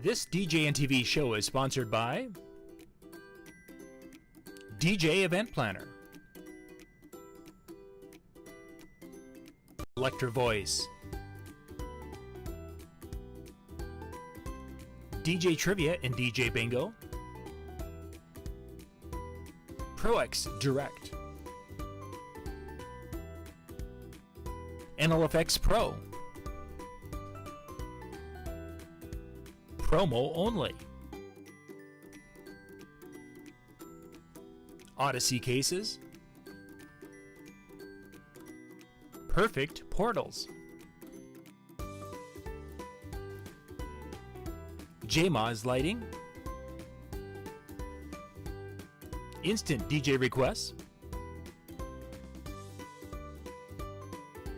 This DJNTV show is sponsored by DJ Event Planner, Electra Voice, DJ Trivia and DJ Bingo, ProX Direct, NLFX Pro, Promo Only, Odyssey Cases, Perfect Portals, JMOZ Lighting, Instant DJ Requests,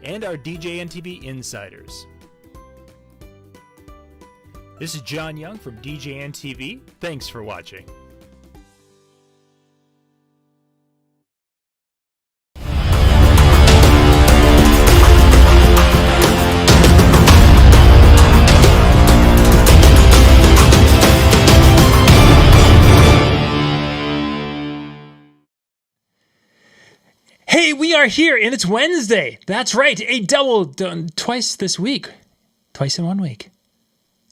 and our DJNTV Insiders. This is John Young from DJNTV. Thanks for watching. Hey, we are here, and it's Wednesday. That's right, a double done twice this week. Twice in 1 week.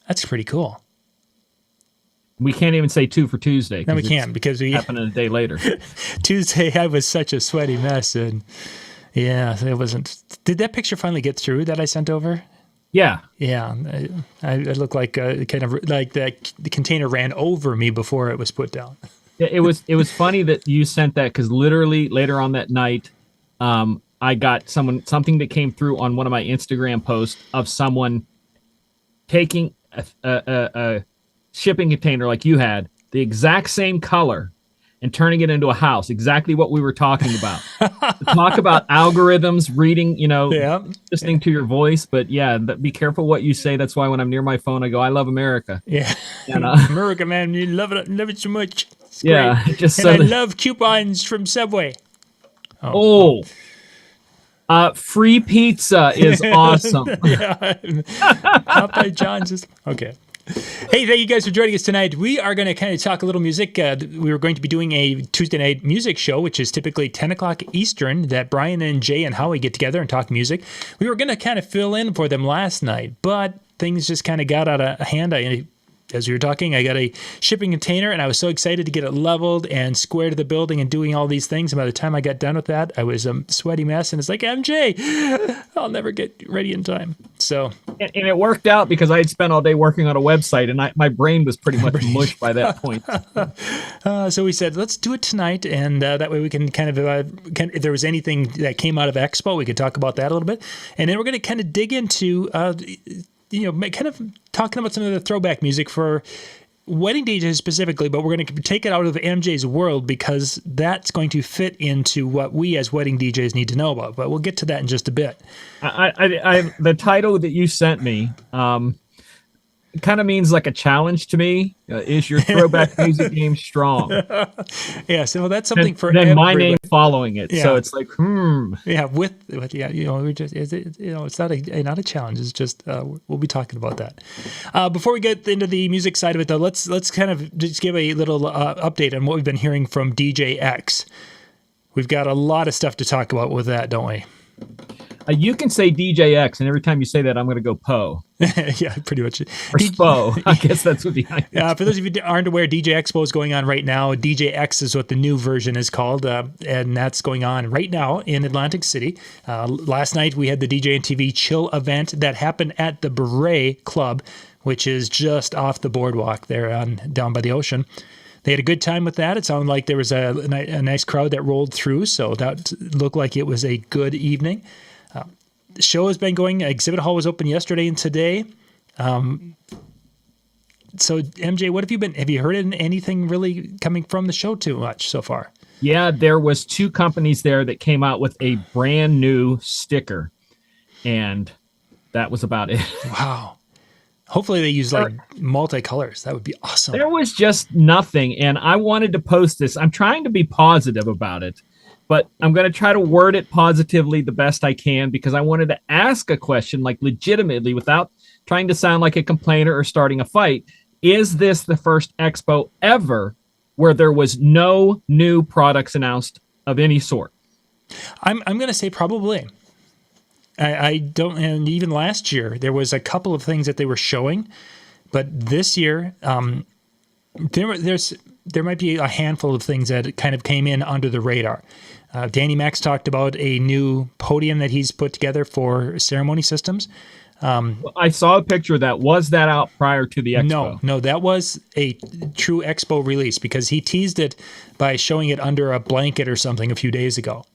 That's pretty cool. We can't even say 2 for Tuesday. No, we can't because we happened a day later. Tuesday, I was such a sweaty mess, and yeah, it wasn't. Did that picture finally get through that I sent over? Yeah, yeah. I looked like kind of like the container ran over me before it was put down. It was funny that you sent that because literally later on that night, I got something that came through on one of my Instagram posts of someone taking a shipping container like you had, the exact same color, and turning it into a house. Exactly what we were talking about. Talk about algorithms, reading, listening to your voice. But yeah, be careful what you say. That's why when I'm near my phone, I go, "I love America." Yeah, and, America, man, you love it so much. It's yeah, great. Just and I love coupons from Subway. Free pizza is awesome. Yeah, Papa John's. Okay. Hey, thank you guys for joining us tonight. We are going to kind of talk a little music. We were going to be doing a Tuesday night music show, which is typically 10 o'clock Eastern, that Brian and Jay and Howie get together and talk music. We were going to kind of fill in for them last night, but things just kind of got out of hand. As we were talking, I got a shipping container, and I was so excited to get it leveled and square to the building and doing all these things. And by the time I got done with that, I was a sweaty mess. And it's like, MJ, I'll never get ready in time. So, and it worked out because I had spent all day working on a website, and my brain was pretty much mush by that point. So we said, let's do it tonight, and that way we can kind of, if there was anything that came out of Expo, we could talk about that a little bit. And then we're going to kind of dig into kind of talking about some of the throwback music for wedding DJs specifically, but we're going to take it out of MJ's world because that's going to fit into what we as wedding DJs need to know about. But we'll get to that in just a bit. The title that you sent me kind of means like a challenge to me. Is your throwback music game strong? Yeah, so that's something for then my name following it. Yeah. So it's like, Yeah, we're just it's not a challenge. It's just we'll be talking about that. Before we get into the music side of it, though, let's kind of just give a little update on what we've been hearing from DJ X. We've got a lot of stuff to talk about with that, don't we? You can say DJ X, and every time you say that, I'm going to go Poe. Yeah, pretty much. Or Spo. I guess that's what behind it. For those of you who aren't aware, DJ Expo is going on right now. DJ X is what the new version is called, and that's going on right now in Atlantic City. Last night, we had the DJNTV Chill event that happened at the Beret Club, which is just off the boardwalk there down by the ocean. They had a good time with that. It sounded like there was a nice crowd that rolled through, so that looked like it was a good evening. The show has been going. Exhibit hall was open yesterday and today. So, MJ, what have you heard anything really coming from the show too much so far? Yeah, there was 2 companies there that came out with a brand new sticker, and that was about it. Wow. Hopefully they use like multicolors. That would be awesome. There was just nothing, and I wanted to post this. I'm trying to be positive about it, but I'm going to try to word it positively the best I can because I wanted to ask a question like legitimately without trying to sound like a complainer or starting a fight. is this the first expo ever where there was no new products announced of any sort? I'm going to say probably. I don't, and even last year there was a couple of things that they were showing, but this year there might be a handful of things that kind of came in under the radar. Danny Max talked about a new podium that he's put together for ceremony systems. I saw a picture of that. Was that out prior to the expo? No, that was a true expo release because he teased it by showing it under a blanket or something a few days ago.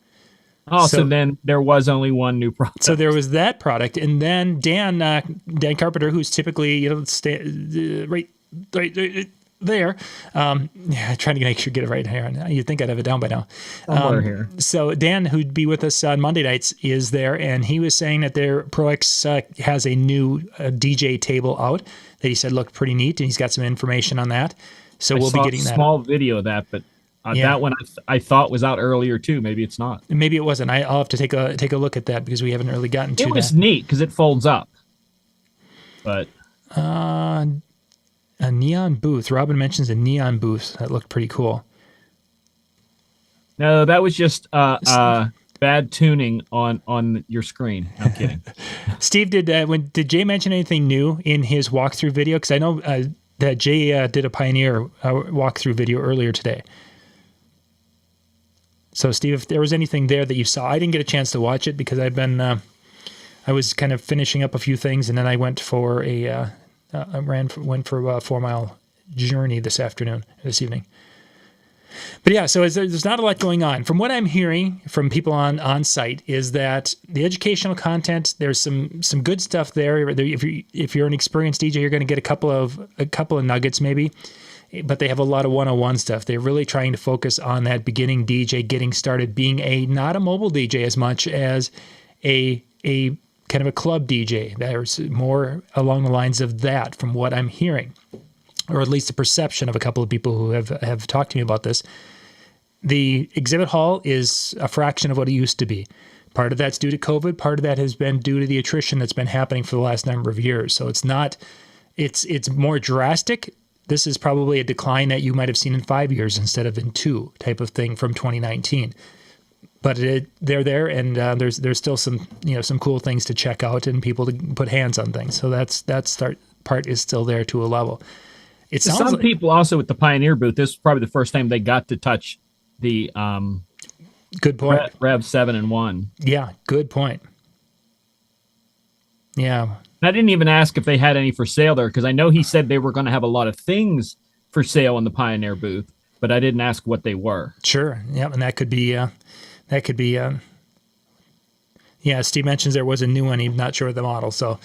Oh, so then there was only one new product. So there was that product, and then Dan Carpenter, who's typically right there, trying to make sure get it right here. You'd think I'd have it down by now. Somewhere here. So Dan, who'd be with us on Monday nights, is there, and he was saying that their Pro X has a new DJ table out that he said looked pretty neat, and he's got some information on that. So we'll be getting that. A small video of that, but. That one I thought was out earlier too. Maybe it's not. Maybe it wasn't. I'll have to take a look at that because we haven't really gotten to that. It was neat because it folds up. But a neon booth. Robin mentions a neon booth. That looked pretty cool. No, that was just bad tuning on your screen. I'm kidding. Steve, did Jay mention anything new in his walkthrough video? Because I know that Jay did a Pioneer walkthrough video earlier today. So, Steve, if there was anything there that you saw, I didn't get a chance to watch it because I was kind of finishing up a few things, and then I went for a 4-mile journey this evening. But yeah, so there's not a lot going on. From what I'm hearing from people on site is that the educational content, there's some good stuff there. If you're an experienced DJ, you're going to get a couple of nuggets maybe. But they have a lot of 101 stuff. They're really trying to focus on that beginning DJ getting started, being not a mobile DJ as much as a kind of a club DJ. There's more along the lines of that from what I'm hearing, or at least the perception of a couple of people who have talked to me about this. The exhibit hall is a fraction of what it used to be. Part of that's due to COVID. Part of that has been due to the attrition that's been happening for the last number of years. So it's more drastic. This is probably a decline that you might have seen in 5 years instead of in 2 type of thing from 2019. But they're there, and there's still some cool things to check out and people to put hands on things. So that part is still there to a level. It sounds some people also with the Pioneer booth. This is probably the first time they got to touch the good point Rev 7 and 1. Yeah, good point. Yeah. I didn't even ask if they had any for sale there because I know he said they were going to have a lot of things for sale in the Pioneer booth, but I didn't ask what they were. Sure. Yeah, and that could be. Yeah, Steve mentions there was a new one. He's not sure of the model. So,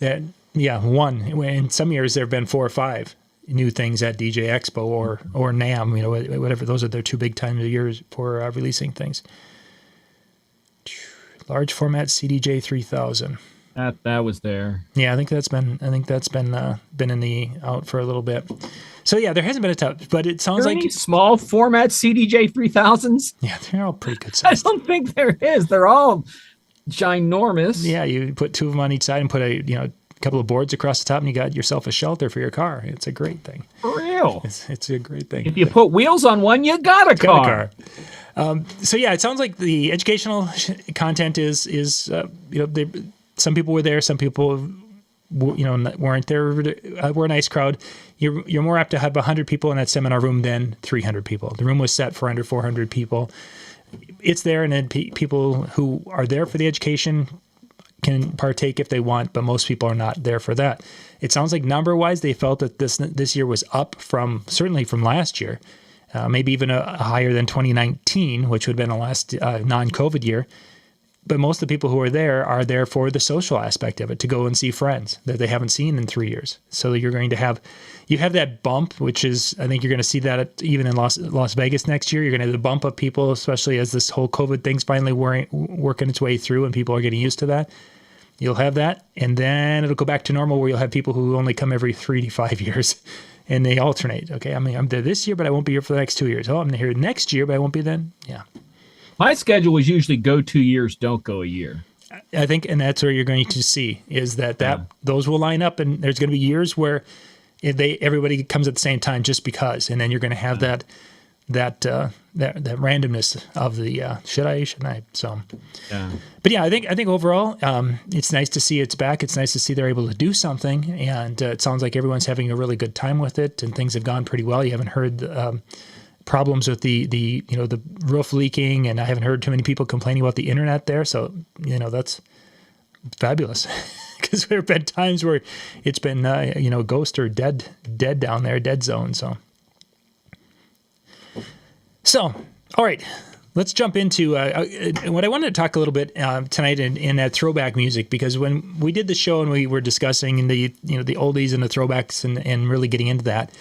one. In some years there have been 4 or 5 new things at DJ Expo or NAMM. Whatever. Those are their 2 big times a year for releasing things. Large format CDJ 3000. That was there. Yeah, I think that's been in the out for a little bit. So yeah, there hasn't been a touch, but it sounds like any small format CDJ 3000s. Yeah, they're all pretty good size. I don't think there is. They're all ginormous. Yeah, you put 2 of them on each side and put a couple of boards across the top, and you got yourself a shelter for your car. It's a great thing. For real, it's a great thing. If you put wheels on one, you got a car. So yeah, it sounds like the educational content is some people were there, some people weren't there. We're a nice crowd. You're more apt to have 100 people in that seminar room than 300 people. The room was set for under 400 people. It's there, and then people who are there for the education can partake if they want, but most people are not there for that. It sounds like number-wise, they felt that this year was up certainly from last year, maybe even higher than 2019, which would have been the last non-COVID year. But most of the people who are there for the social aspect of it, to go and see friends that they haven't seen in 3 years. So you're going to have that bump, which is, I think you're going to see that even in Las Vegas next year. You're going to have the bump of people, especially as this whole COVID thing's finally working its way through and people are getting used to that. You'll have that, and then it'll go back to normal where you'll have people who only come every 3 to 5 years, and they alternate. Okay, I'm there this year, but I won't be here for the next 2 years. Oh, I'm here next year, but I won't be then. Yeah. My schedule was usually go 2 years, don't go a year. I think, and that's where you're going to see is that those will line up, and there's going to be years where everybody comes at the same time just because, and then you're going to have that randomness of the shouldn't I? So, Yeah. but yeah, I think overall, it's nice to see it's back. It's nice to see they're able to do something, and it sounds like everyone's having a really good time with it, and things have gone pretty well. You haven't heard problems with the roof leaking, and I haven't heard too many people complaining about the internet there. So that's fabulous. Because there have been times where it's been ghost or dead down there, dead zone. So, all right, let's jump into what I wanted to talk a little bit tonight in that throwback music, because when we did the show and we were discussing the oldies and the throwbacks and really getting into that,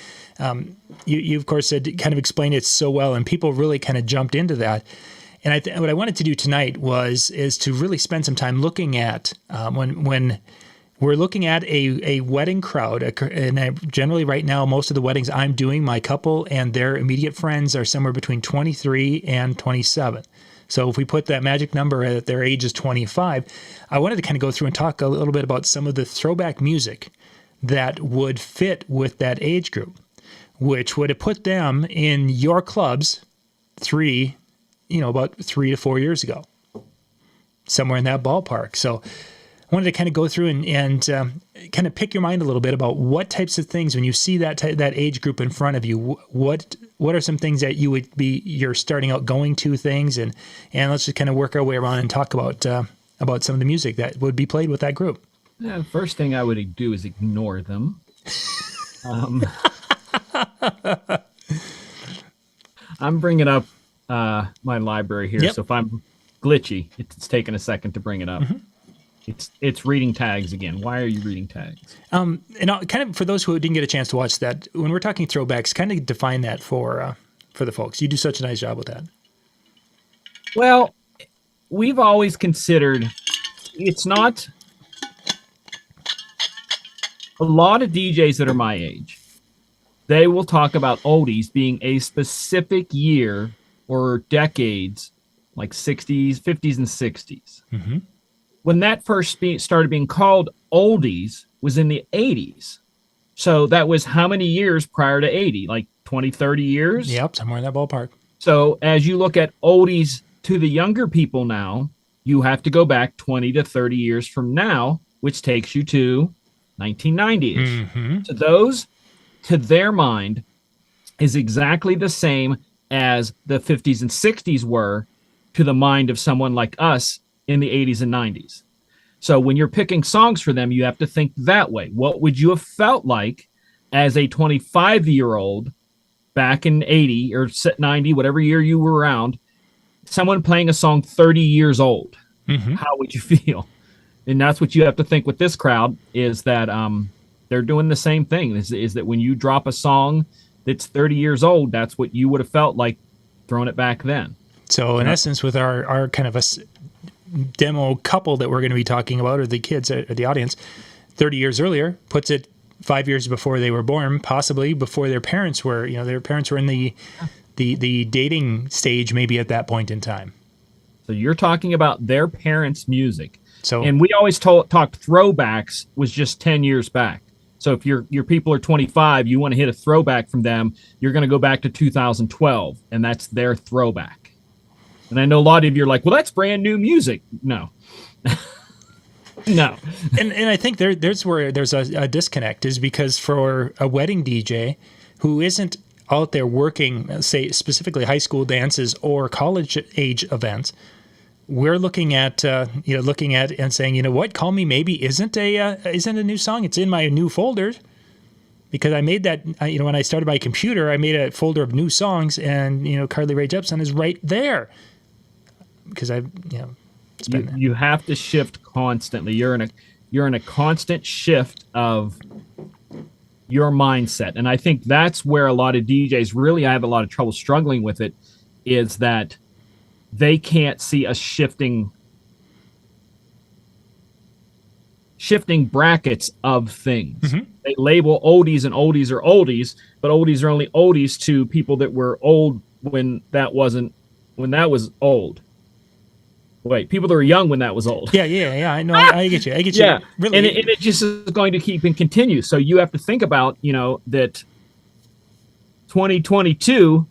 you of course kind of explained it so well, and people really kind of jumped into that. And what I wanted to do tonight is to really spend some time looking at when we're looking at a wedding crowd, and generally right now, most of the weddings I'm doing, my couple and their immediate friends are somewhere between 23 and 27. So if we put that magic number at their age is 25, I wanted to kind of go through and talk a little bit about some of the throwback music that would fit with that age group, which would have put them in your clubs about 3 to 4 years ago, somewhere in that ballpark. So I wanted to kind of go through and kind of pick your mind a little bit about what types of things, when you see that age group in front of you, what are some things that you're starting out going to things, and let's just kind of work our way around and talk about some of the music that would be played with that group. Yeah, the first thing I would do is ignore them. I'm bringing up my library here, so if I'm glitchy, it's taking a second to bring it up. Mm-hmm. It's reading tags again. Why are you reading tags? And kind of for those who didn't get a chance to watch that, when we're talking throwbacks, kind of define that for the folks. You do such a nice job with that. Well, we've always considered it's not a lot of DJs that are my age. They will talk about oldies being a specific year or decades, like 60s, 50s, and 60s. Mm-hmm. When that first started being called oldies was in the 80s. So that was how many years prior to 80? Like 20, 30 years? Yep, somewhere in that ballpark. So as you look at oldies to the younger people now, you have to go back 20 to 30 years from now, which takes you to 1990-ish. Mm-hmm. So those, to their mind, is exactly the same as the 50s and 60s were to the mind of someone like us in the 80s and 90s. So when you're picking songs for them, you have to think that way. What would you have felt like as a 25-year-old back in 80 or 90, whatever year you were around, someone playing a song 30 years old? Mm-hmm. How would you feel? And that's what you have to think with this crowd, is that they're doing the same thing, is that when you drop a song that's 30 years old, that's what you would have felt like throwing it back then. So in essence, with our kind of a demo couple that we're going to be talking about, or the kids or the audience, 30 years earlier puts it 5 years before they were born, possibly before their parents were, their parents were in the dating stage maybe at that point in time. So you're talking about their parents' music. So, and we always talked throwbacks was just 10 years back. So if your people are 25, you want to hit a throwback from them, you're going to go back to 2012, and that's their throwback. And I know a lot of you are like, well, that's brand new music. No. No. And I think there's where there's a disconnect, is because for a wedding DJ who isn't out there working, say, specifically high school dances or college age events, we're looking at and saying, what, Call Me Maybe isn't a new song. It's in my new folder, because I made that, when I started my computer, I made a folder of new songs, and, Carly Rae Jepsen is right there. Because you have to shift constantly. You're in a constant shift of your mindset. And I think that's where a lot of DJs really have a lot of trouble struggling with it, is that they can't see a shifting brackets of things. Mm-hmm. They label oldies, and oldies are oldies, but oldies are only oldies to people that were old when that was old. Wait, people that were young when that was old. Yeah. I know. I get you. I get you. Yeah, Really. and it just is going to keep and continue. So you have to think about, that 2022,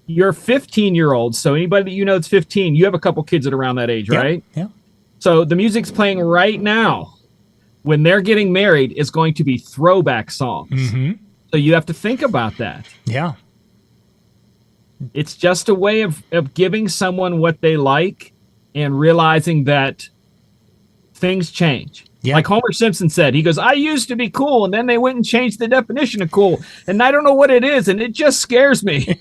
you're 15-year-old. So anybody that you know that's 15, you have a couple kids that are around that age, right? Yeah. So the music's playing right now when they're getting married is going to be throwback songs. Mm-hmm. So you have to think about that. Yeah. It's just a way of giving someone what they like and realizing that things change. Yeah. Like Homer Simpson said, he goes, I used to be cool, and then they went and changed the definition of cool, and I don't know what it is, and it just scares me.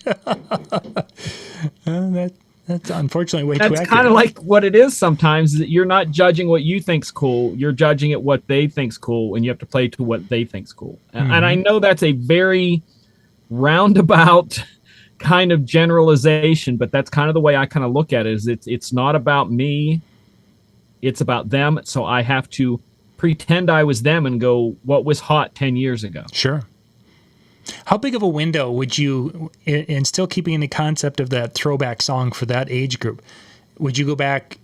That's unfortunately way too accurate. That's kind of like what it is sometimes, that you're not judging what you think's cool. You're judging it what they think's cool, and you have to play to what they think's cool. Mm-hmm. And I know that's a very roundabout kind of generalization, but that's kind of the way I kind of look at it. Is it's not about me, it's about them. So I have to pretend I was them and go, what was hot 10 years ago? Sure. How big of a window would you, and still keeping in the concept of that throwback song for that age group, would you go back?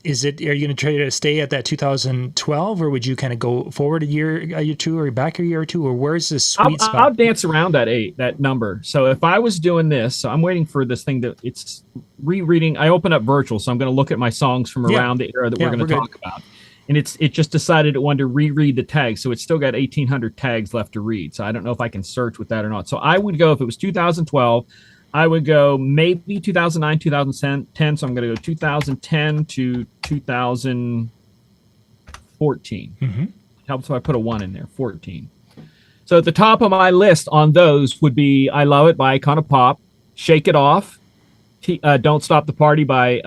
Are you going to try to stay at that 2012, or would you kind of go forward a year or two, or back a year or two, or where's this sweet spot? I'll dance around that number. So if I was doing this, so I'm waiting for this thing it's rereading. I open up virtual, so I'm going to look at my songs from around the era that we're going to talk about. And it just decided it wanted to reread the tags. So it's still got 1,800 tags left to read. So I don't know if I can search with that or not. So I would go, if it was 2012, I would go maybe 2009, 2010. So I'm going to go 2010 to 2014. Mm-hmm. Helps if I put a 1 in there, 14. So at the top of my list on those would be I Love It by Icon of Pop, Shake It Off, Don't Stop the Party by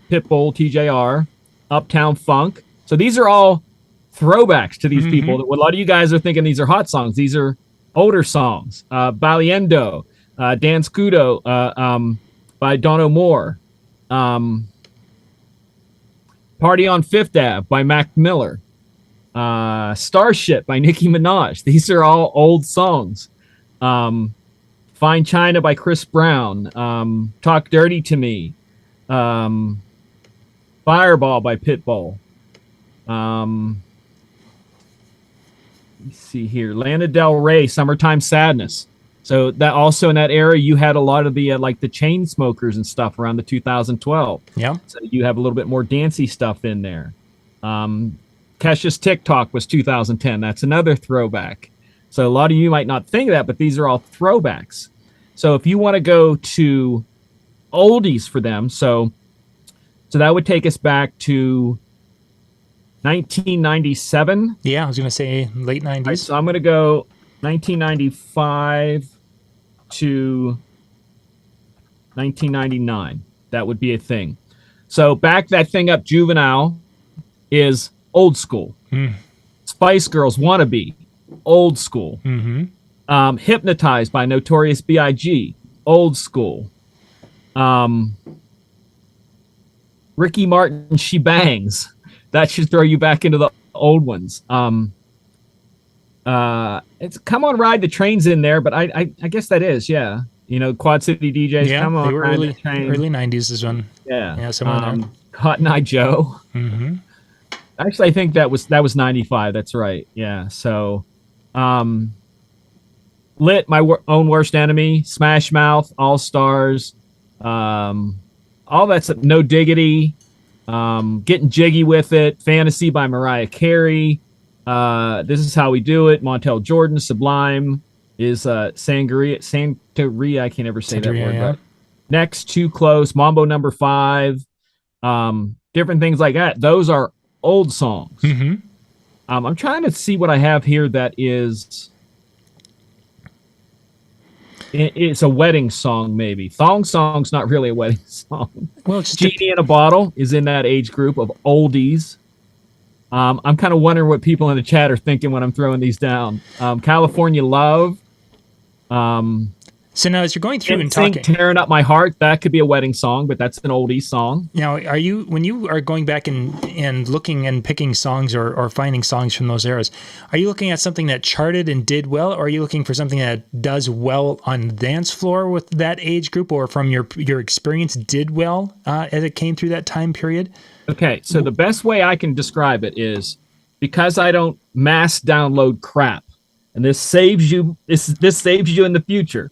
Pitbull, TJR, Uptown Funk. So these are all throwbacks to these people. A lot of you guys are thinking these are hot songs. These are older songs. Valiendo, Dan Scudo by Don O'More. Party on Fifth Ave by Mac Miller. Starship by Nicki Minaj. These are all old songs. Fine China by Chris Brown. Talk Dirty to Me. Fireball by Pitbull. Let's see here. Lana Del Rey, Summertime Sadness. So that also in that era, you had a lot of the like the Chainsmokers and stuff around the 2012. Yeah. So you have a little bit more dancey stuff in there. Kesha's TikTok was 2010. That's another throwback. So a lot of you might not think of that, but these are all throwbacks. So if you want to go to oldies for them, so that would take us back to 1997. Yeah, I was going to say late 90s. Right, so I'm going to go 1995 to 1999. That would be a thing. So back that thing up, Juvenile is old school. Spice Girls, Wannabe, old school. Hypnotized by Notorious B.I.G., old school. Ricky Martin, She Bangs. That should throw you back into the old ones. It's Come On Ride the Train's in there, but I guess that is, yeah. Quad City DJs. Yeah, Come on, they were Ride early the Train. early 90s is when. Yeah, somewhere there. Cotton Eye Joe. Actually, I think that was 95. That's right. Yeah. So, Lit, My Own Worst Enemy, Smash Mouth, All Stars, all that's No Diggity. Getting Jiggy with It, Fantasy by Mariah Carey. This Is How We Do It, Montel Jordan, Sublime is Santeria. I can't ever say that word. Yeah. Right. Next, Too Close, Mambo Number 5, different things like that. Those are old songs. I'm trying to see what I have here that is. It's a wedding song, maybe. Thong Song's not really a wedding song. Well, Genie in a Bottle is in that age group of oldies. I'm kind of wondering what people in the chat are thinking when I'm throwing these down. California Love. So now, as you're going through and Sing talking, "Tearing Up My Heart," that could be a wedding song, but that's an oldie song. now, when you are going back and looking and picking songs or finding songs from those eras, are you looking at something that charted and did well, or are you looking for something that does well on the dance floor with that age group, or from your experience did well as it came through that time period? Okay, so the best way I can describe it is, because I don't mass download crap, and this saves you in the future.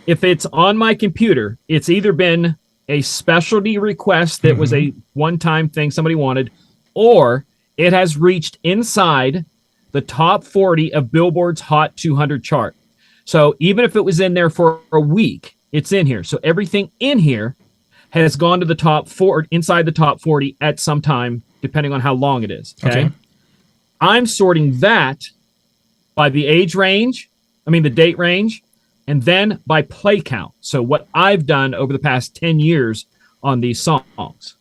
If it's on my computer, it's either been a specialty request that was a one-time thing somebody wanted, or it has reached inside the top 40 of Billboard's Hot 200 chart. So even if it was in there for a week, it's in here. So everything in here has gone to the top 4, inside the top 40 at some time, depending on how long it is. Okay. I'm sorting that by the the date range, and then by play count. So what I've done over the past 10 years on these songs.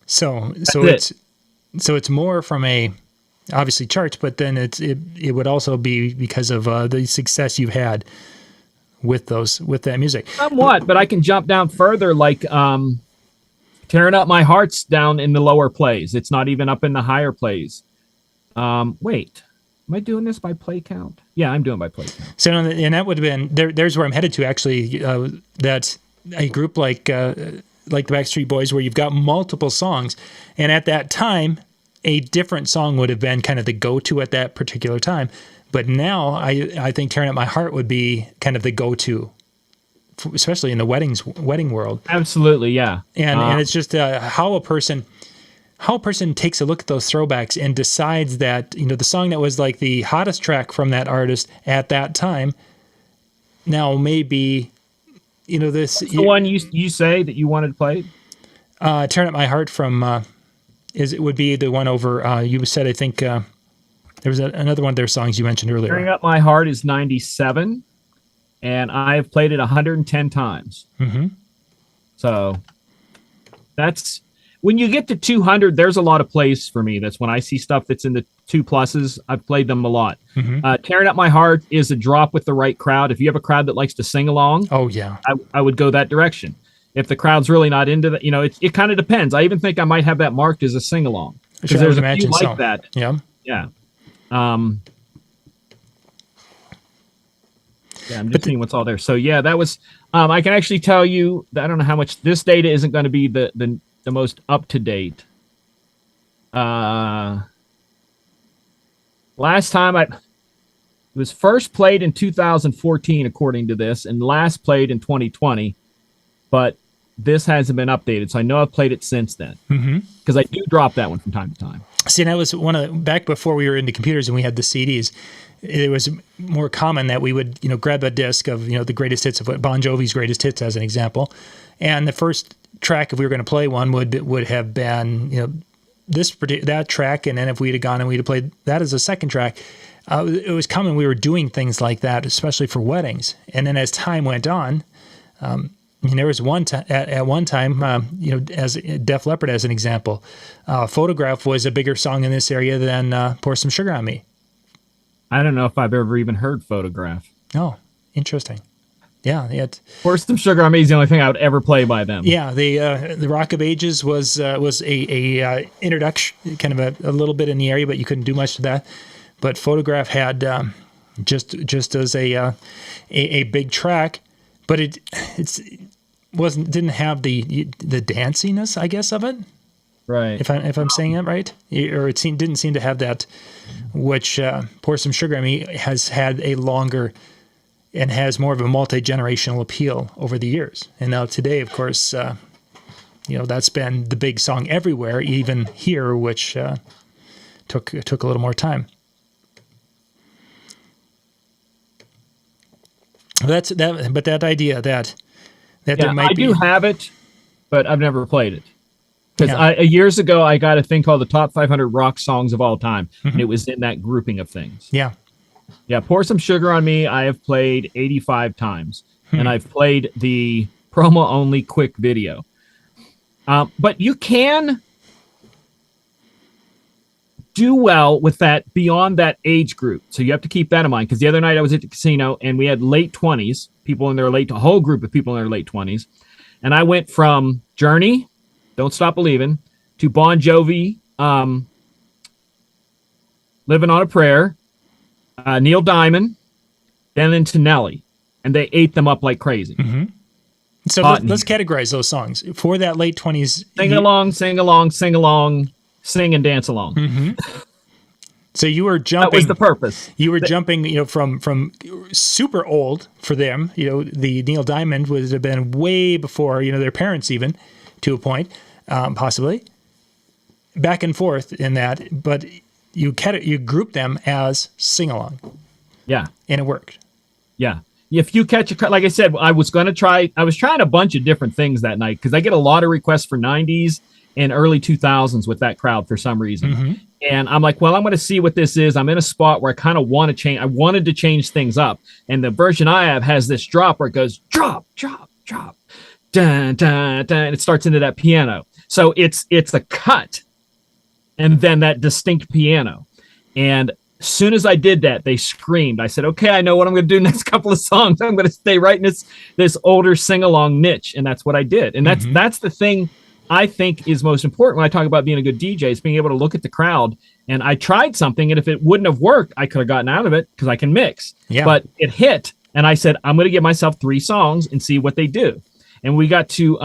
So it's more from a, obviously, charts, but then it would also be because of the success you've had with that music. Somewhat, but I can jump down further, like "Tearing Up My Heart's" down in the lower plays. It's not even up in the higher plays. Wait. Am I doing this by play count? Yeah, I'm doing by play count. So, and that would have been there's where I'm headed to, actually. That a group like the Backstreet Boys, where you've got multiple songs, and at that time, a different song would have been kind of the go-to at that particular time. But now, I think "Tearing Up My Heart" would be kind of the go-to, especially in the wedding world. Absolutely, yeah. And it's just how a person takes a look at those throwbacks and decides that, the song that was like the hottest track from that artist at that time, now maybe, this. What's the one you say that you wanted to play? "Tearing Up My Heart" from, it would be the one over, you said, I think, there was another one of their songs you mentioned earlier. "Tearing Up My Heart" is 97, and I've played it 110 times. Mm-hmm. So that's... When you get to 200, there's a lot of plays for me. That's when I see stuff that's in the 2+. I've played them a lot. "Tearing Up My Heart" is a drop with the right crowd. If you have a crowd that likes to sing along, oh yeah, I would go that direction. If the crowd's really not into that, it kind of depends. I even think I might have that marked as a sing along, because there's a few like that. Yeah, yeah. I'm just seeing what's all there. So yeah, that was. I can actually tell you that I don't know how much this data isn't going to be the most up to date. Last time it was first played in 2014, according to this, and last played in 2020. But this hasn't been updated, so I know I've played it since then. Because I do drop that one from time to time. See, that was back before we were into computers and we had the CDs. It was more common that we would, grab a disc of, the greatest hits of Bon Jovi's greatest hits, as an example, and the first track, if we were going to play one, would have been, that track, and then if we'd have gone and we'd have played that as a second track, it was common we were doing things like that, especially for weddings. And then as time went on, there was at one time, as Def Leppard as an example, "Photograph" was a bigger song in this area than "Pour Some Sugar on Me." I don't know if I've ever even heard "Photograph." Oh, interesting. Yeah, "Pour Some Sugar on Me" is the only thing I would ever play by them. Yeah, the Rock of Ages was a introduction, kind of a little bit in the area, but you couldn't do much to that. But "Photograph" had just as a big track, but it didn't have the danciness, I guess, of it. Right. If I'm saying that right, or didn't seem to have that, which "Pour Some Sugar on Me" has had a longer and has more of a multi-generational appeal over the years. And now today, of course, that's been the big song everywhere, even here, which took a little more time. But that idea that there might be... I do have it, but I've never played it. Because years ago, I got a thing called the Top 500 Rock Songs of All Time, and it was in that grouping of things. Yeah. Yeah, "Pour Some Sugar on Me" I have played 85 times, and I've played the promo-only quick video. But you can do well with that beyond that age group. So you have to keep that in mind, because the other night I was at the casino and we had late 20s, people in their a whole group of people in their late 20s. And I went from Journey, Don't Stop Believing, to Bon Jovi, Living on a Prayer, Neil Diamond, then into Nelly. And they ate them up like crazy. Mm-hmm. So let's categorize those songs for that late 20s. Sing along, sing along, sing along, sing and dance along. Mm-hmm. So you were jumping. That was the purpose. You were jumping, from super old for them. The Neil Diamond would have been way before, their parents even, to a point, possibly. Back and forth in that, but you grouped them as sing along. Yeah, and it worked. Yeah. If you catch like I said, I was trying a bunch of different things that night, because I get a lot of requests for 90s and early 2000s with that crowd for some reason. Mm-hmm. And I'm like, well, I'm going to see what this is. I'm in a spot where I kind of want to change. I wanted to change things up. And the version I have has this drop where it goes drop, drop, drop, dun, dun, dun, and it starts into that piano. So it's a cut and then that distinct piano. And as soon as I did that, they screamed. I said, okay, I know what I'm going to do next couple of songs. I'm going to stay right in this older sing-along niche. And that's what I did. And that's the thing I think is most important when I talk about being a good DJ, is being able to look at the crowd. And I tried something, and if it wouldn't have worked, I could have gotten out of it because I can mix. Yeah. But it hit, and I said, I'm going to give myself 3 songs and see what they do. And we got to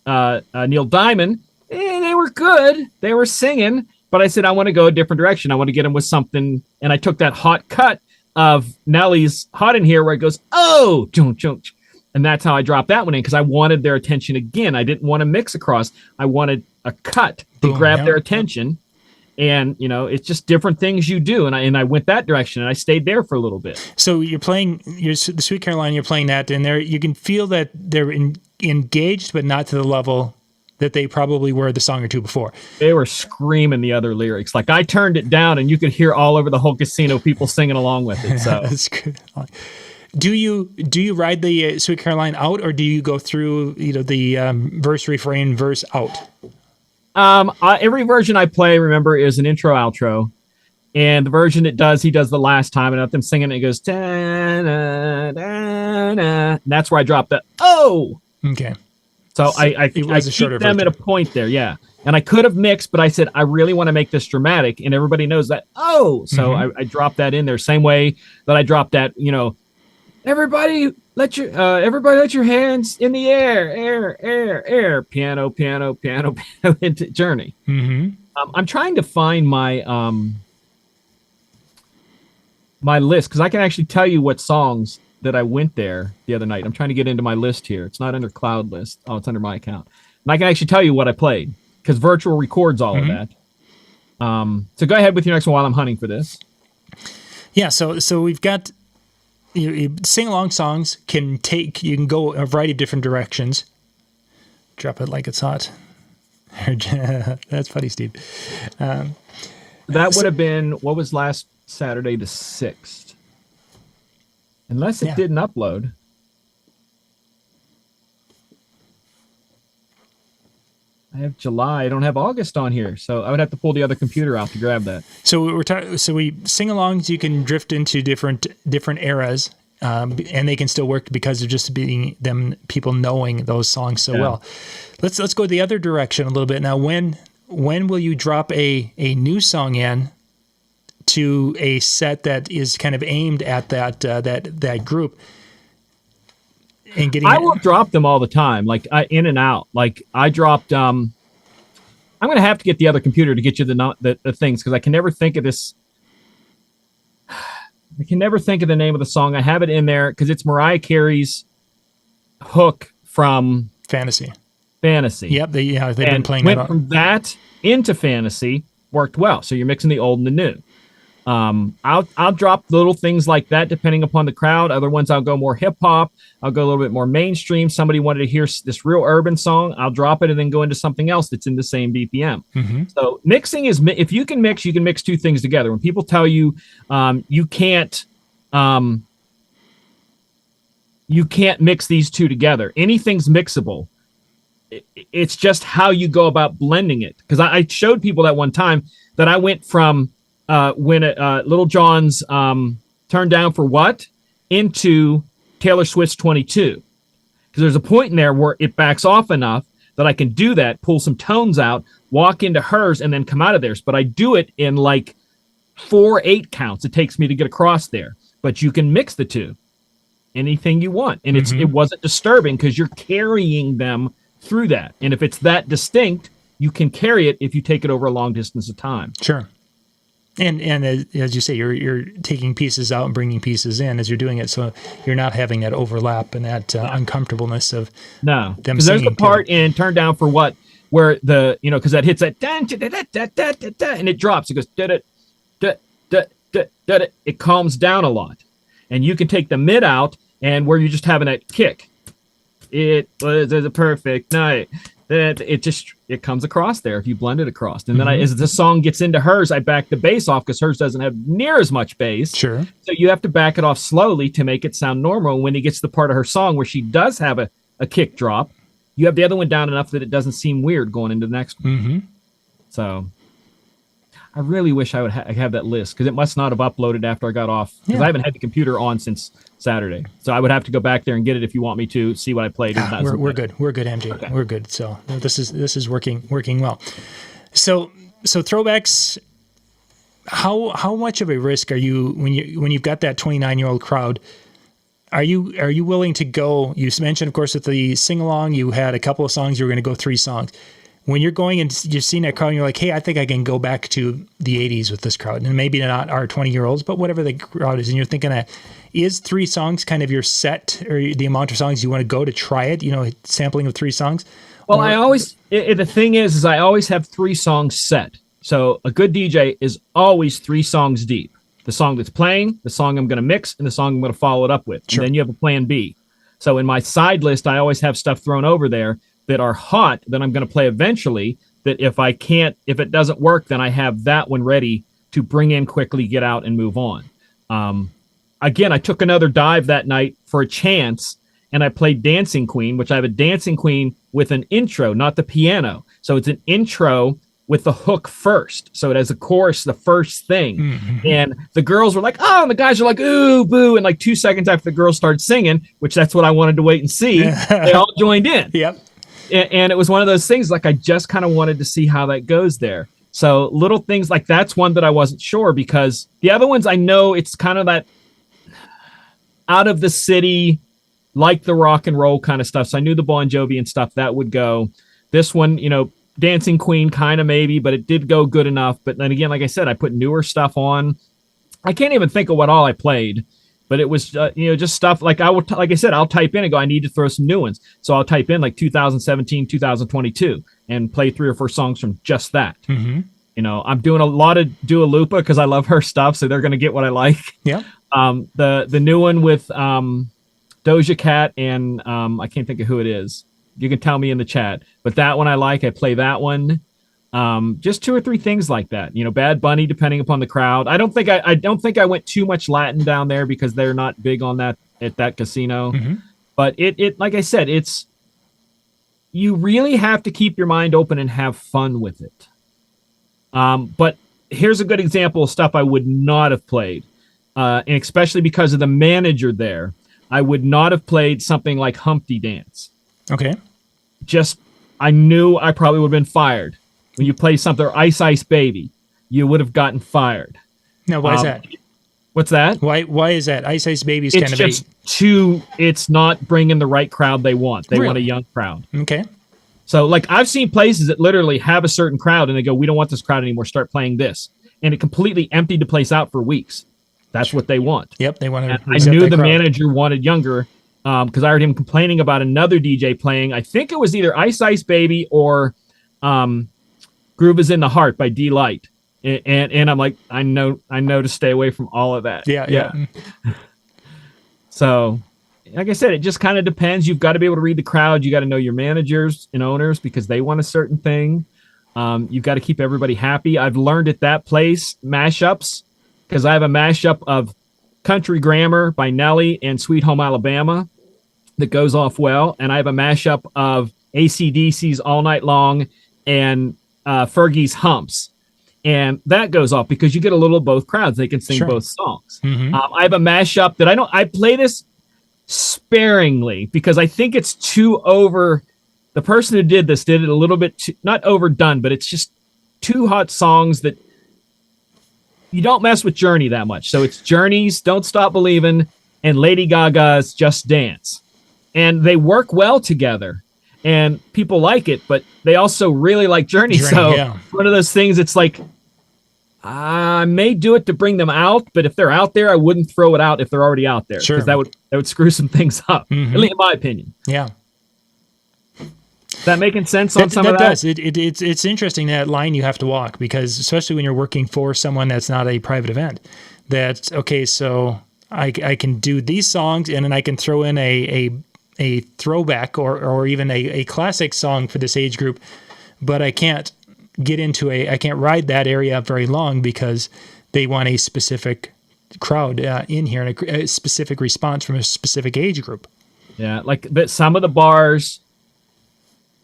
Neil Diamond, and they were good. They were singing. But I said, I want to go a different direction. I want to get them with something. And I took that hot cut of Nelly's Hot in Here where it goes, oh, chunk, chunk. And that's how I dropped that one in, because I wanted their attention again. I didn't want to mix across. I wanted a cut to grab their attention. And, it's just different things you do. And I went that direction, and I stayed there for a little bit. So you're playing the Sweet Caroline, you're playing that, and you can feel that they're engaged, but not to the level that they probably were the song or two before. They were screaming the other lyrics. Like, I turned it down, and you could hear all over the whole casino people singing along with it. So that's good. Do you ride the Sweet Caroline out, or do you go through the verse, refrain, verse out? Every version I play, remember, is an intro, outro, and the version he does the last time, and let them singing, and it goes da, da, da. And that's where I drop the oh. Okay. So I keep them at a point there, yeah. And I could have mixed, but I said, I really want to make this dramatic, and everybody knows that, oh. So I dropped that in there, same way that I dropped that, everybody let your hands in the air, piano, piano, piano, piano, into Journey. Mm-hmm. I'm trying to find my my list, because I can actually tell you what songs that I went there the other night. I'm trying to get into my list here. It's not under Cloud List. Oh, it's under my account. And I can actually tell you what I played, because Virtual records all of that. So go ahead with your next one while I'm hunting for this. Yeah, so we've got sing-along songs. You can go a variety of different directions. Drop it like it's hot. That's funny, Steve. That would have been, what was last Saturday, the 6th? Unless it didn't upload. I have July. I don't have August on here, so I would have to pull the other computer out to grab that. So we sing-alongs. You can drift into different eras, and they can still work because of just being them people knowing those songs so well. Let's go the other direction a little bit now. When will you drop a new song in to a set that is kind of aimed at that group? And I will drop them all the time, like in and out. Like I dropped. I'm going to have to get the other computer to get you the things, because I can never think of this. I can never think of the name of the song. I have it in there because it's Mariah Carey's hook from Fantasy. Yep, they've been playing went that from that into Fantasy. Worked well. So you're mixing the old and the new. I'll drop little things like that depending upon the crowd. Other ones I'll go more hip hop. I'll go a little bit more mainstream. Somebody wanted to hear this real urban song, I'll drop it and then go into something else that's in the same BPM. Mm-hmm. So mixing is, if you can mix 2 things together. When people tell you you can't mix these 2 together, anything's mixable. It's just how you go about blending it. Because I showed people that one time, that I went from when Little John's Turned Down for What into Taylor Swift's 22. Because there's a point in there where it backs off enough that I can do that, pull some tones out, walk into hers, and then come out of theirs. But I do it in like 4/8 counts. It takes me to get across there. But you can mix the two, anything you want. And it wasn't disturbing because you're carrying them through that. And if it's that distinct, you can carry it if you take it over a long distance of time. Sure. And as you say, you're taking pieces out and bringing pieces in as you're doing it, so you're not having that overlap and that uncomfortableness of them singing. Because there's the part in Turn Down for What where the because that hits that and it drops. It goes it calms down a lot, and you can take the mid out and where you're just having that kick. It was a perfect night. It comes across there if you blend it across. And then as the song gets into hers, I back the bass off because hers doesn't have near as much bass. Sure. So you have to back it off slowly to make it sound normal. And when it gets to the part of her song where she does have a kick drop, you have the other one down enough that it doesn't seem weird going into the next one. So I really wish I would have that list because it must not have uploaded after I got off because I haven't had the computer on since Saturday. So I would have to go back there and get it if you want me to see what I played. We're good. We're good, MJ. Okay. We're good. So this is working well. So Throwbacks, how much of a risk are you when you've got that 29-year-old crowd? Are you willing to go? You mentioned, of course, with the sing along, you had a couple of songs. You were going to go 3 songs. When you're going and you're seeing that crowd and you're like, hey, I think I can go back to the 80s with this crowd. And maybe not our 20-year-olds, but whatever the crowd is. And you're thinking that is 3 songs kind of your set or the amount of songs you want to go to try it, sampling of 3 songs? Well, the thing is I always have 3 songs set. So a good DJ is always 3 songs deep. The song that's playing, the song I'm going to mix, and the song I'm going to follow it up with. Sure. And then you have a plan B. So in my side list, I always have stuff thrown over there that are hot that I'm going to play eventually, that if it doesn't work, then I have that one ready to bring in quickly, get out, and move on. Again, I took another dive that night for a chance, and I played Dancing Queen, which I have a Dancing Queen with an intro, not the piano. So it's an intro with the hook first. So it has a chorus, the first thing. And the girls were like, oh, and the guys are like, ooh, boo. And like 2 seconds after the girls started singing, which that's what I wanted to wait and see, they all joined in. Yep. And it was one of those things, like I just kind of wanted to see how that goes there. So little things like that's one that I wasn't sure because the other ones I know it's kind of that out of the city, like the rock and roll kind of stuff. So I knew the Bon Jovi and stuff that would go. This one, Dancing Queen kind of maybe, but it did go good enough. But then again, like I said, I put newer stuff on. I can't even think of what all I played. But it was, just stuff like like I said, I'll type in and go, I need to throw some new ones. So I'll type in like 2017, 2022 and play 3 or 4 songs from just that. I'm doing a lot of Dua Lipa because I love her stuff. So they're going to get what I like. Yeah. The new one with Doja Cat and I can't think of who it is. You can tell me in the chat. But that one I like. I play that one. Just 2 or 3 things like that. Bad Bunny, depending upon the crowd. I don't think I went too much Latin down there because they're not big on that at that casino. But it like I said, you really have to keep your mind open and have fun with it. But here's a good example of stuff I would not have played, and especially because of the manager there. I would not have played something like Humpty Dance. Okay. I knew I probably would have been fired. When you play something, or Ice Ice Baby, you would have gotten fired. Now, why is that? What's that? Why is that? Ice Ice Baby's kind of it's not bringing the right crowd they want. They want a young crowd. Okay. So, like, I've seen places that literally have a certain crowd, and they go, we don't want this crowd anymore, start playing this. And it completely emptied the place out for weeks. That's what they want. Yep, they want to I knew the manager wanted younger, because I heard him complaining about another DJ playing, I think it was either Ice Ice Baby or Groove Is in the Heart by D-Light. And I'm like, I know to stay away from all of that. Yeah. So, like I said, it just kind of depends. You've got to be able to read the crowd. You got to know your managers and owners because they want a certain thing. You've got to keep everybody happy. I've learned at that place mashups because I have a mashup of Country Grammar by Nelly and Sweet Home Alabama that goes off well. And I have a mashup of AC/DC's All Night Long and Fergie's Humps. And that goes off because you get a little of both crowds. They can sing Sure. both songs. Mm-hmm. I have a mashup that I play this sparingly because I think it's too over. The person who did this did it a little bit too, not overdone, but it's just two hot songs that you don't mess with Journey that much. So it's Journey's Don't Stop Believin' and Lady Gaga's Just Dance. And they work well together. And people like it, but they also really like Journey. So yeah. One of those things, it's like, I may do it to bring them out, but if they're out there, I wouldn't throw it out if they're already out there. Sure. Because that would screw some things up, Mm-hmm. at least in my opinion. Yeah. Is that making sense on some of that? Does. It's interesting, that line you have to walk, because especially when you're working for someone that's not a private event, that, okay, so I can do these songs and then I can throw in a throwback or even a classic song for this age group, but I can't I can't ride that area very long because they want a specific crowd in here and a specific response from a specific age group. Yeah, but some of the bars,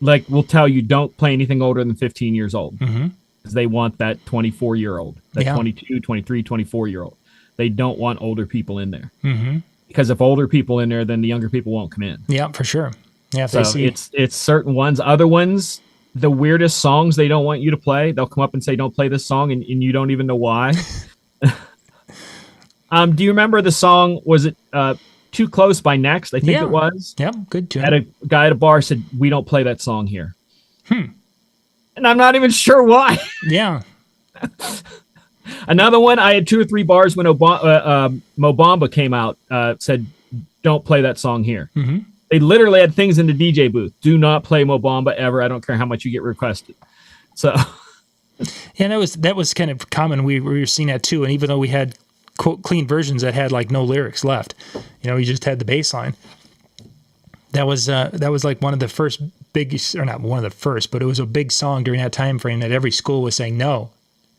will tell you don't play anything older than 15 years old. Mm-hmm. Because they want that 24-year-old, that 22, 23, 24-year-old. They don't want older people in there. Mm-hmm. Because if older people in there, then the younger people won't come in. Yeah, for sure. Yeah, if So they see it's certain ones. Other ones, the weirdest songs they don't want you to play, they'll come up and say, don't play this song, and you don't even know why. Do you remember the song, was it Too Close by Next? I think it was. Yeah, good tune. Had a guy at a bar said, we don't play that song here. And I'm not even sure why. Yeah. Another one, I had 2 or 3 bars when Mo Bamba came out, said, don't play that song here. Mm-hmm. They literally had things in the DJ booth. Do not play Mo Bamba ever. I don't care how much you get requested. So, yeah, that was kind of common. We were seeing that too. And even though we had quote clean versions that had no lyrics left, you just had the bass line. That was like one of the first big, or not one of the first, but it was a big song during that time frame that every school was saying no.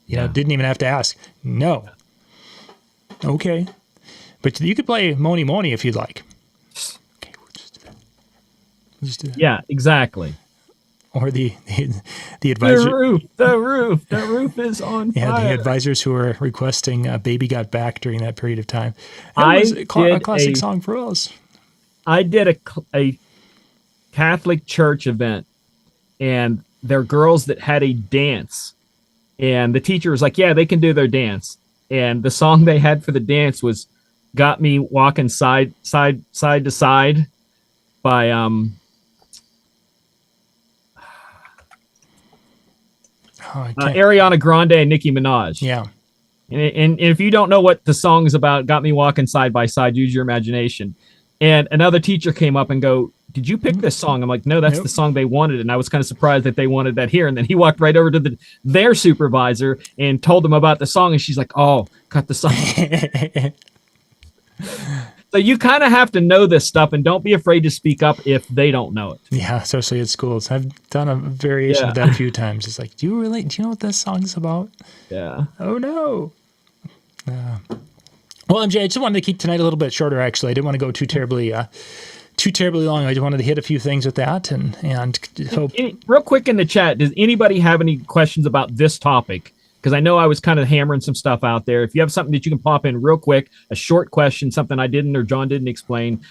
Didn't even have to ask. No. Okay. But you could play Moni Moni if you'd like. Okay, we'll just do that. Yeah, exactly. Or the advisor. The roof is on fire. Yeah, the advisors who were requesting "Baby Got Back" during that period of time. That was a classic song for us. I did a Catholic church event, and there are girls that had a dance, and the teacher was like, "Yeah, they can do their dance." And the song they had for the dance was "Got Me Walking Side to Side" by Ariana Grande and Nicki Minaj. Yeah. And if you don't know what the song is about, Got Me Walking Side by Side, use your imagination. And another teacher came up and go, did you pick this song? I'm like, no, that's the song they wanted. And I was kind of surprised that they wanted that here. And then he walked right over to their supervisor and told them about the song. And she's like, oh, cut the song. So you kind of have to know this stuff, and don't be afraid to speak up if they don't know it. Yeah, especially at schools. I've done a variation of that a few times. It's like, do you know what this song's about? Yeah. Oh, no. Well, MJ, I just wanted to keep tonight a little bit shorter, actually. I didn't want to go too terribly long. I just wanted to hit a few things with that and hope. Real quick in the chat, does anybody have any questions about this topic? Because I know I was kind of hammering some stuff out there. If you have something that you can pop in real quick, a short question, something I didn't or John didn't explain,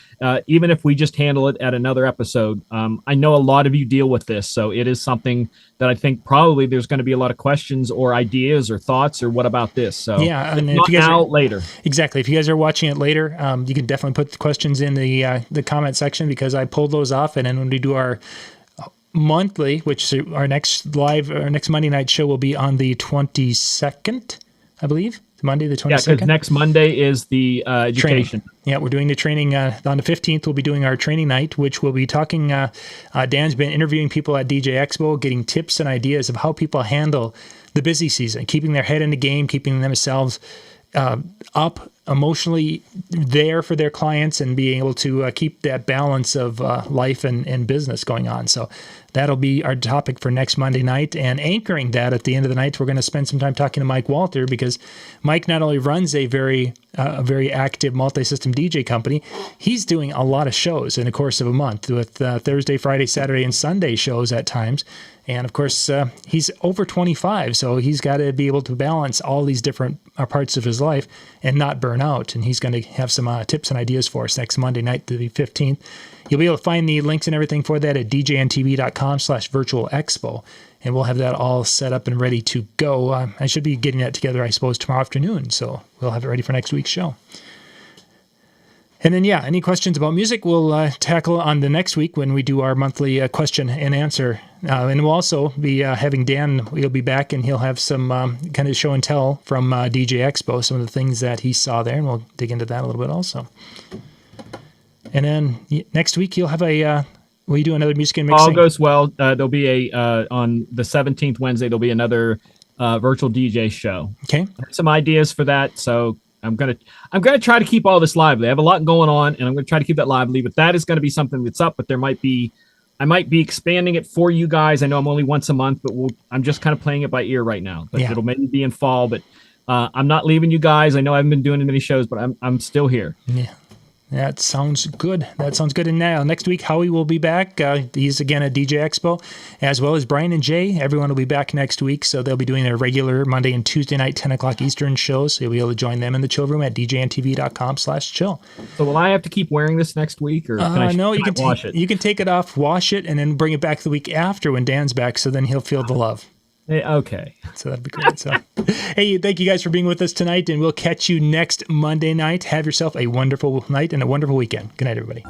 even if we just handle it at another episode. I know a lot of you deal with this, so it is something that I think probably there's going to be a lot of questions or ideas or thoughts or what about this? So yeah, and if you guys are later. Exactly. If you guys are watching it later, you can definitely put the questions in the comment section, because I pulled those off, and then when we do our monthly, which our next Monday night show will be on the 22nd, I believe. Monday the 22nd. Yeah, because next Monday is the education. Training. Yeah, we're doing the training on the 15th. We'll be doing our training night, which we'll be talking. Dan's been interviewing people at DJ Expo, getting tips and ideas of how people handle the busy season, keeping their head in the game, keeping themselves up emotionally there for their clients and being able to keep that balance of life and business going on. So that'll be our topic for next Monday night. And anchoring that at the end of the night, we're going to spend some time talking to Mike Walter, because Mike not only runs a very active multi-system DJ company, he's doing a lot of shows in the course of a month with Thursday, Friday, Saturday, and Sunday shows at times. And of course, he's over 25, so he's got to be able to balance all these different parts of his life and not burn out. And he's going to have some tips and ideas for us next Monday night, the 15th. You'll be able to find the links and everything for that at djntv.com/virtual expo. And we'll have that all set up and ready to go. I should be getting that together, I suppose, tomorrow afternoon. So we'll have it ready for next week's show. And then, any questions about music, we'll tackle on the next week when we do our monthly question and answer. And we'll also be having Dan, he'll be back, and he'll have some kind of show and tell from DJ Expo, some of the things that he saw there, and we'll dig into that a little bit also. And then next week, you'll have will you do another music and mixing? All goes well. There'll be on the 17th Wednesday, there'll be another virtual DJ show. Okay. I have some ideas for that, so I'm gonna try to keep all this lively. I have a lot going on, and I'm gonna try to keep that lively. But that is gonna be something that's up. But I might be expanding it for you guys. I know I'm only once a month, but I'm just kind of playing it by ear right now. But it'll maybe be in fall. But I'm not leaving you guys. I know I haven't been doing many shows, but I'm still here. Yeah. That sounds good. And now, next week, Howie will be back. He's again at DJ Expo, as well as Brian and Jay. Everyone will be back next week, so they'll be doing their regular Monday and Tuesday night 10 o'clock Eastern shows. So you'll be able to join them in the chill room at djntv.com/chill. So will I have to keep wearing this next week, or can I wash it? You can take it off, wash it, and then bring it back the week after when Dan's back, so then he'll feel the love. Okay. So that'd be great. So, hey, thank you guys for being with us tonight, and we'll catch you next Monday night. Have yourself a wonderful night and a wonderful weekend. Good night, everybody.